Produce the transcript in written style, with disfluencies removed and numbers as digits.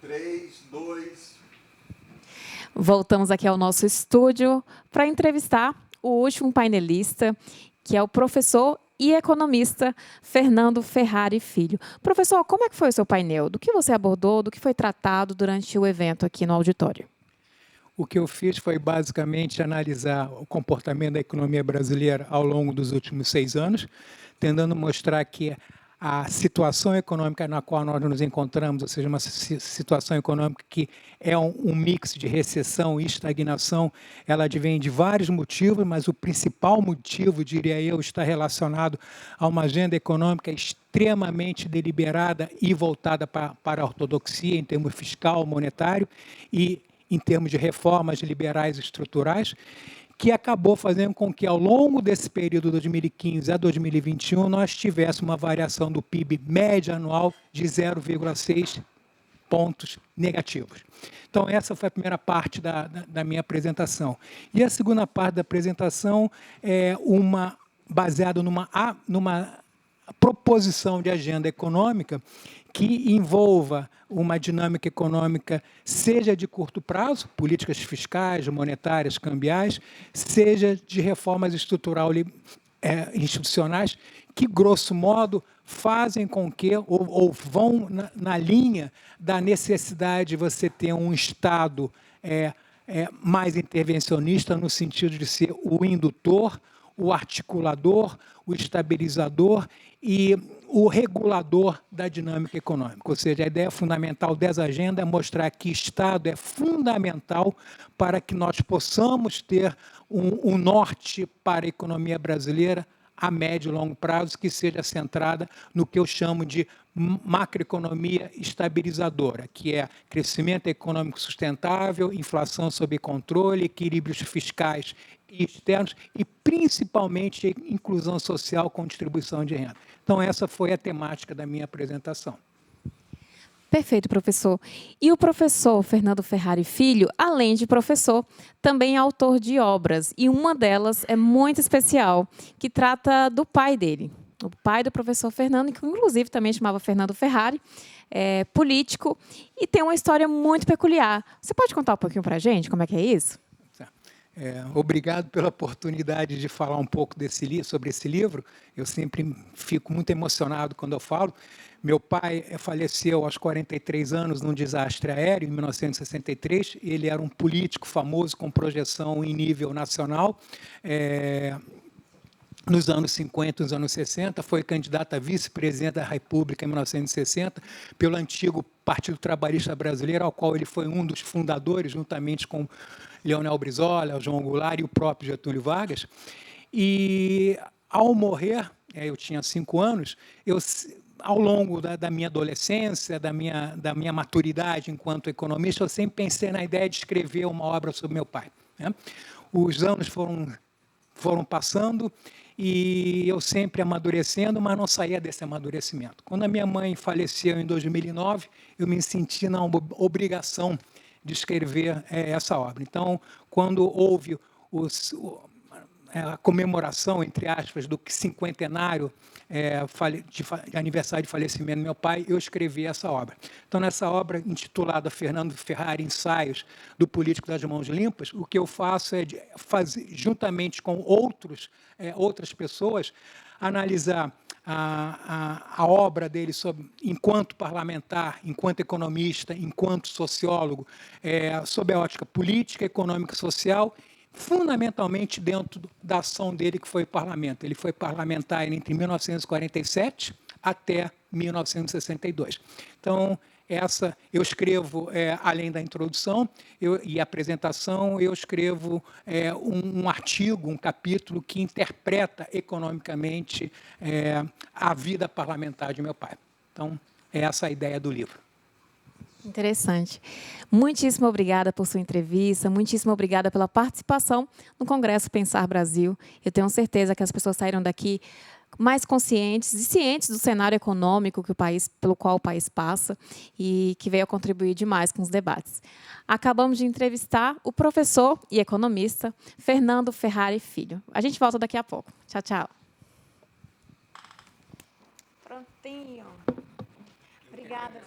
3, 2... Voltamos aqui ao nosso estúdio para entrevistar o último painelista, que é o professor e economista Fernando Ferrari Filho. Professor, como é que foi o seu painel? Do que você abordou, do que foi tratado durante o evento aqui no auditório? O que eu fiz foi basicamente analisar o comportamento da economia brasileira ao longo dos últimos 6 anos, tentando mostrar que a situação econômica na qual nós nos encontramos, ou seja, uma situação econômica que é um mix de recessão e estagnação, ela advém de vários motivos, mas o principal motivo, diria eu, está relacionado a uma agenda econômica extremamente deliberada e voltada para a ortodoxia em termos fiscal, monetário e em termos de reformas liberais estruturais, que acabou fazendo com que, ao longo desse período de 2015 a 2021, nós tivéssemos uma variação do PIB média anual de 0,6 pontos negativos. Então, essa foi a primeira parte da minha apresentação. E a segunda parte da apresentação é baseada numa proposição de agenda econômica que envolva uma dinâmica econômica, seja de curto prazo, políticas fiscais, monetárias, cambiais, seja de reformas institucionais, que, grosso modo, fazem com que, ou vão na linha da necessidade de você ter um Estado mais intervencionista, no sentido de ser o indutor, o articulador, o estabilizador e o regulador da dinâmica econômica. Ou seja, a ideia fundamental dessa agenda é mostrar que Estado é fundamental para que nós possamos ter um norte para a economia brasileira a médio e longo prazo, que seja centrada no que eu chamo de macroeconomia estabilizadora, que é crescimento econômico sustentável, inflação sob controle, equilíbrios fiscais e externos e, principalmente, inclusão social com distribuição de renda. Então, essa foi a temática da minha apresentação. Perfeito, professor. E o professor Fernando Ferrari Filho, além de professor, também é autor de obras, e uma delas é muito especial, que trata do pai dele, o pai do professor Fernando, que inclusive também chamava Fernando Ferrari, político, e tem uma história muito peculiar. Você pode contar um pouquinho para a gente como é que é isso? Obrigado pela oportunidade de falar um pouco sobre esse livro. Eu sempre fico muito emocionado quando eu falo. Meu pai faleceu aos 43 anos num desastre aéreo, em 1963. Ele era um político famoso com projeção em nível nacional. Nos anos 50, nos anos 60, foi candidato a vice-presidente da República em 1960, pelo antigo Partido Trabalhista Brasileiro, ao qual ele foi um dos fundadores, juntamente com Leonel Brizola, João Goulart e o próprio Getúlio Vargas. E, ao morrer, eu tinha 5 anos, ao longo da minha adolescência, da minha maturidade enquanto economista, eu sempre pensei na ideia de escrever uma obra sobre meu pai, né? Os anos foram passando e eu sempre amadurecendo, mas não saía desse amadurecimento. Quando a minha mãe faleceu em 2009, eu me senti na obrigação de escrever essa obra. Então, quando houve a comemoração, entre aspas, do cinquentenário de aniversário de falecimento do meu pai, eu escrevi essa obra. Então, nessa obra, intitulada Fernando Ferrari, Ensaios do Político das Mãos Limpas, o que eu faço é fazer, juntamente com outras pessoas, analisar a obra dele enquanto parlamentar, enquanto economista, enquanto sociólogo, sob a ótica política, econômica e social, fundamentalmente dentro da ação dele, que foi o parlamento. Ele foi parlamentar entre 1947 até 1962. Então, eu escrevo, além da introdução e apresentação, eu escrevo um artigo, um capítulo que interpreta economicamente a vida parlamentar de meu pai. Então, é essa a ideia do livro. Interessante. Muitíssimo obrigada por sua entrevista, muitíssimo obrigada pela participação no Congresso Pensar Brasil. Eu tenho certeza que as pessoas saíram daqui mais conscientes e cientes do cenário econômico pelo qual o país passa e que veio a contribuir demais com os debates. Acabamos de entrevistar o professor e economista Fernando Ferrari Filho. A gente volta daqui a pouco. Tchau, tchau. Prontinho. Obrigada.